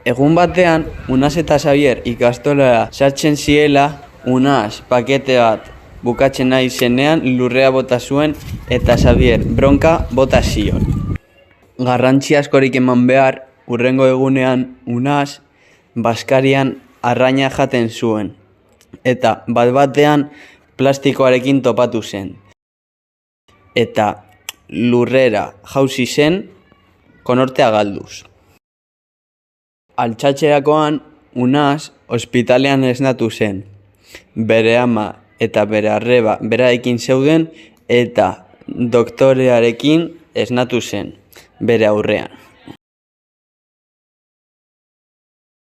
Egun batean, Unas eta Xabier ikastolara sartzen ziela, Unas pakete bat bukatzen nahi zenean lurrea bota zuen eta Xabier bronka bota zion. Garrantzi askorik eman behar, hurrengo egunean Unas bazkarian arraina jaten zuen eta bat-batean plastikoarekin topatu zen. Eta lurrera jauzi zen konortea galduz. Altxatxerakoan, Unas ospitalean esnatu zen. Bere ama eta bere arreba berarekin zeuden eta doktorearekin esnatu zen, bere aurrean.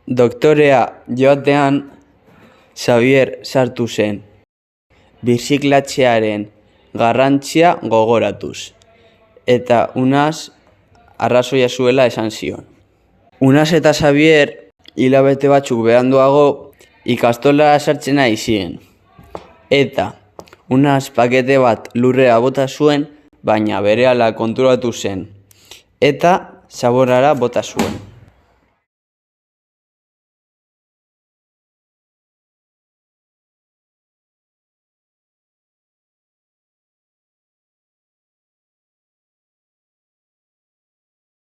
Doktorea joatean, Xabier sartu zen, birziklatzearen garrantzia gogoratuz, eta Unas arrazoia zuela esan zion. Unas eta Xabier hilabete batzuk beranduago ikastolara sartzen nahi ziren. Eta Unas pakete bat lurrera bota zuen, baina berehala konturatu zen. Eta zaborrara bota zuen.